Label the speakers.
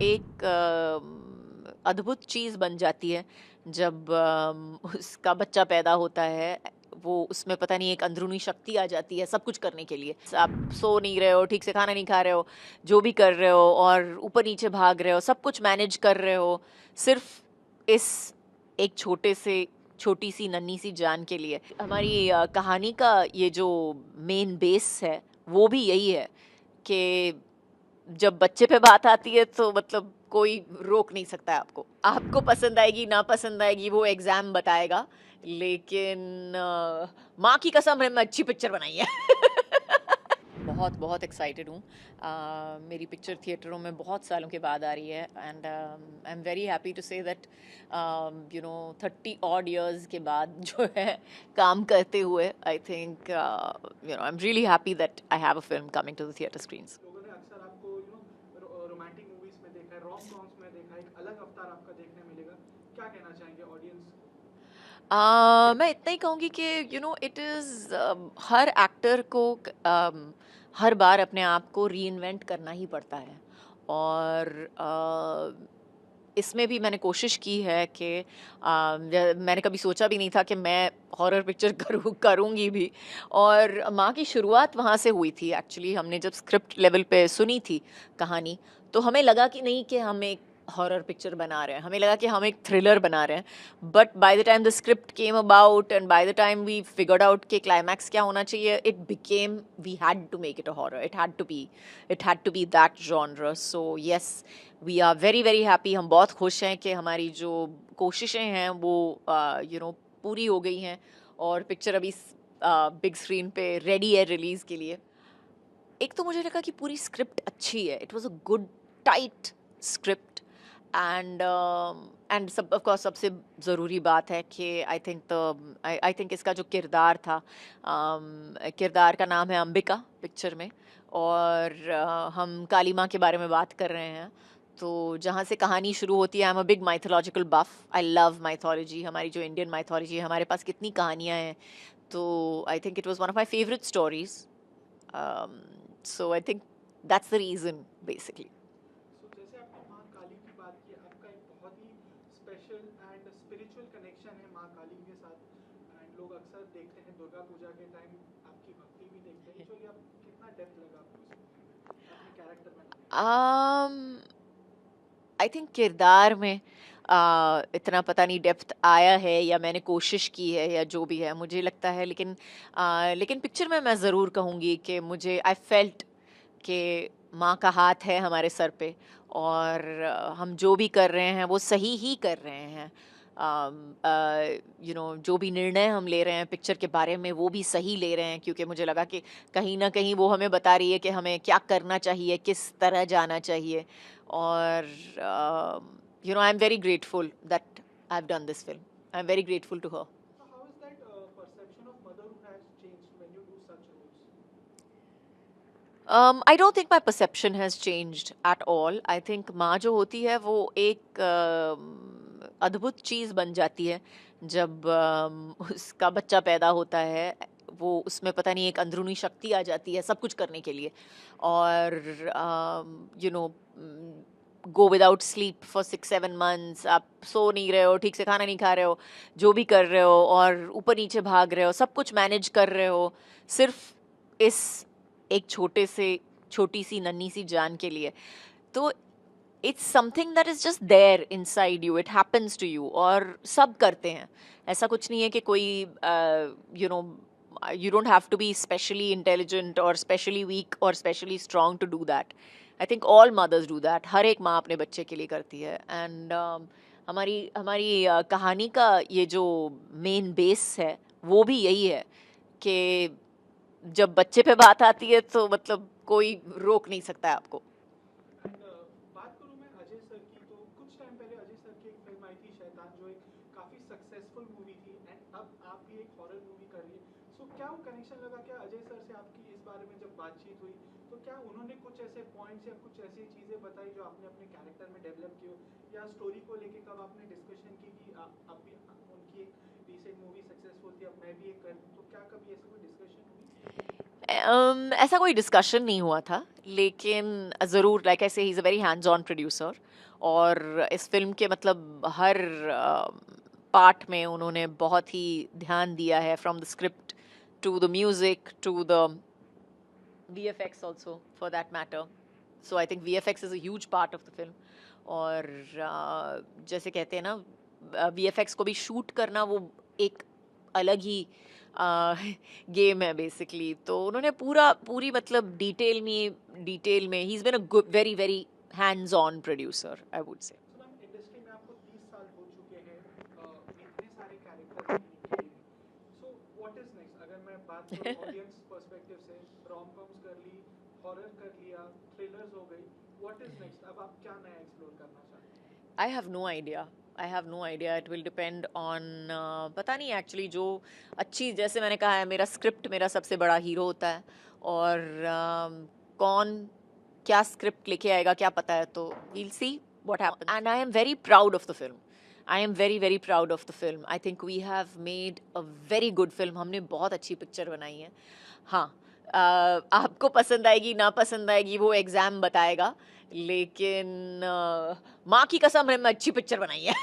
Speaker 1: एक अद्भुत चीज़ बन जाती है जब उसका बच्चा पैदा होता है। वो उसमें पता नहीं एक अंदरूनी शक्ति आ जाती है सब कुछ करने के लिए। आप सो नहीं रहे हो, ठीक से खाना नहीं खा रहे हो, जो भी कर रहे हो और ऊपर नीचे भाग रहे हो, सब कुछ मैनेज कर रहे हो, सिर्फ इस एक छोटी सी नन्ही सी जान के लिए। हमारी कहानी का ये जो मेन बेस है वो भी यही है कि जब बच्चे पे बात आती है तो मतलब कोई रोक नहीं सकता है आपको। आपको पसंद आएगी ना पसंद आएगी वो एग्जाम बताएगा, लेकिन माँ की कसम है मैं अच्छी पिक्चर बनाई है। बहुत बहुत एक्साइटेड हूँ। मेरी पिक्चर थिएटरों में बहुत सालों के बाद आ रही है and I am very happy to say that 30 odd years के बाद जो है काम करते हुए I think I am really happy that I have a film coming to the theatre screens.
Speaker 2: लोगों ने अक्सर आपको रोमांटिक मूवीज में देखा है, रोम कॉम्स में देखा है, एक अलग अवतार आपका देखने मिलेगा। क्या कहना चाहेंगे ऑडियंस?
Speaker 1: मैं इतना ही कहूँगी कि इट इज़ हर एक्टर को हर बार अपने आप को रीइन्वेंट करना ही पड़ता है। और इसमें भी मैंने कोशिश की है कि मैंने कभी सोचा भी नहीं था कि मैं हॉरर पिक्चर करूँगी भी। और माँ की शुरुआत वहाँ से हुई थी एक्चुअली। हमने जब स्क्रिप्ट लेवल पे सुनी थी कहानी, तो हमें लगा कि नहीं कि हम एक हॉरर पिक्चर बना रहे हैं, हमें लगा कि हम एक थ्रिलर बना रहे हैं। But by the time the script came about and by the time we figured out कि क्लाइमैक्स क्या होना चाहिए, it became we had to make it a horror. It had to be that genre. So yes, we are very very happy. हम बहुत खुश हैं कि हमारी जो कोशिशें हैं वो पूरी हो गई हैं और पिक्चर अभी बिग स्क्रीन पे रेडी है रिलीज के लिए। एक तो मुझे लगा कि पूरी स्क्रिप्ट अच्छी है, it was a good tight script. And सब ऑफ कोर्स सबसे ज़रूरी बात है कि आई थिंक इसका जो किरदार था, किरदार का नाम है अंबिका पिक्चर में। और हम काली माँ के बारे में बात कर रहे हैं। तो जहाँ से कहानी शुरू होती है, I am a big mythological buff, I love mythology. हमारी जो इंडियन माइथोलॉजी है, हमारे पास कितनी कहानियाँ हैं। तो I think it was one of my favourite stories. So I think that's the reason basically.
Speaker 2: सो जैसे आपने माँ काली की बात की, आपका एक बहुत ही स्पेशल एंड स्पिरिचुअल कनेक्शन है माँ काली के साथ। एंड लोग अक्सर देखते हैं दुर्गा पूजा के टाइम आपकी भक्ति भी देखते हैं। एक्चुअली आप कितना डेप्थ लगा आपको इस मूवी में अपने कैरेक्टर में लाने में?
Speaker 1: आई थिंक किरदार में इतना पता नहीं डेप्थ आया है या मैंने कोशिश की है या जो भी है मुझे लगता है, लेकिन पिक्चर में मैं ज़रूर कहूँगी कि मुझे आई फेल्ट कि माँ का हाथ है हमारे सर पे। और हम जो भी कर रहे हैं वो सही ही कर रहे हैं। जो भी निर्णय हम ले रहे हैं पिक्चर के बारे में वो भी सही ले रहे हैं, क्योंकि मुझे लगा कि कहीं ना कहीं वो हमें बता रही है कि हमें क्या करना चाहिए, किस तरह जाना चाहिए। और I am very grateful that I have done this film. I am very grateful to her.
Speaker 2: So how is that perception of motherhood has changed when you do such roles?
Speaker 1: I don't think my perception has changed at all. I think माँ जो होती है वो एक अद्भुत चीज़ बन जाती है जब उसका बच्चा पैदा होता है। वो उसमें पता नहीं एक अंदरूनी शक्ति आ जाती है सब कुछ करने के लिए। और go without sleep for 6-7 months, आप सो नहीं रहे हो, ठीक से खाना नहीं खा रहे हो, जो भी कर रहे हो और ऊपर नीचे भाग रहे हो, सब कुछ मैनेज कर रहे हो, सिर्फ इस एक छोटी सी नन्ही सी जान के लिए। तो it's something that is just there inside you, it happens to you. और सब करते हैं, ऐसा कुछ नहीं है कि कोई you don't have to be specially intelligent or specially weak or specially strong to do that. I think all mothers do that. हर एक माँ अपने बच्चे के लिए करती है। एंड हमारी हमारी कहानी का ये जो मेन बेस है वो भी यही है कि जब बच्चे पे बात आती है तो मतलब कोई रोक नहीं सकता है आपको।
Speaker 2: एंड बात करूँ मैं अजय सर की, तो कुछ टाइम पहले अजय सर की एक फिल्म आई थी शैतान, जो एक काफ़ी सक्सेसफुल मूवी थी। एंड अब आप भी एक हॉरर मूवी कर रही है। सो क्या वो कनेक्शन लगा? क्या अजय सर से आपकी इस बारे में जब बातचीत हुई तो क्या उन्होंने कुछ ऐसे पॉइंट्स या कुछ ऐसी चीज़ें बताई जो आपने अपने कैरेक्टर में डेवलप की हो, या स्टोरी को लेके कब आपने डिस्कशन की कि अब भी उनकी एक रिसेंट मूवी सक्सेसफुल थी, अब मैं भी एक कर दूँ, तो क्या कभी ऐसी कोई डिस्कशन हुई?
Speaker 1: ऐसा कोई डिस्कशन नहीं हुआ था, लेकिन ज़रूर लाइक आई से he is a very hands on producer, और इस फिल्म के मतलब हर पार्ट में उन्होंने बहुत ही ध्यान दिया है, from the script to the music to the VFX also for that matter. So I think VFX is a huge part of the film. और जैसे कहते हैं ना, VFX को भी शूट करना वो एक अलग ही गेम है बेसिकली। तो उन्होंने पूरी मतलब डिटेल में ही is been a very very hands on producer, I would say.
Speaker 2: So ma'am, industry में आपको 30 साल हो चुके हैं, इतने सारे कैरेक्टर खेले हैं। So what is next? अगर मैं बात करूं ऑडियंस पर्सपेक्टिव से, रोम कॉम्स कर ली, हॉरर कर लिया, थ्रिलर्स हो गई, व्हाट इज नेक्स्ट? अब आप क्या नया एक्सप्लोर करना चाहते हैं?
Speaker 1: I have no idea, I have no idea, it will depend on, पता नहीं एक्चुअली। जो अच्छी, जैसे मैंने कहा है, मेरा स्क्रिप्ट मेरा सबसे बड़ा हीरो होता है, और कौन क्या स्क्रिप्ट लेके आएगा क्या पता है, तो we'll see what happens. And I am very proud of the film, I am very very proud of the film. I think we have made a very good film, हमने बहुत अच्छी पिक्चर बनाई है। हाँ, आपको पसंद आएगी ना पसंद आएगी वो एग्ज़ाम बताएगा, लेकिन माँ की कसम हमने अच्छी पिक्चर बनाई है।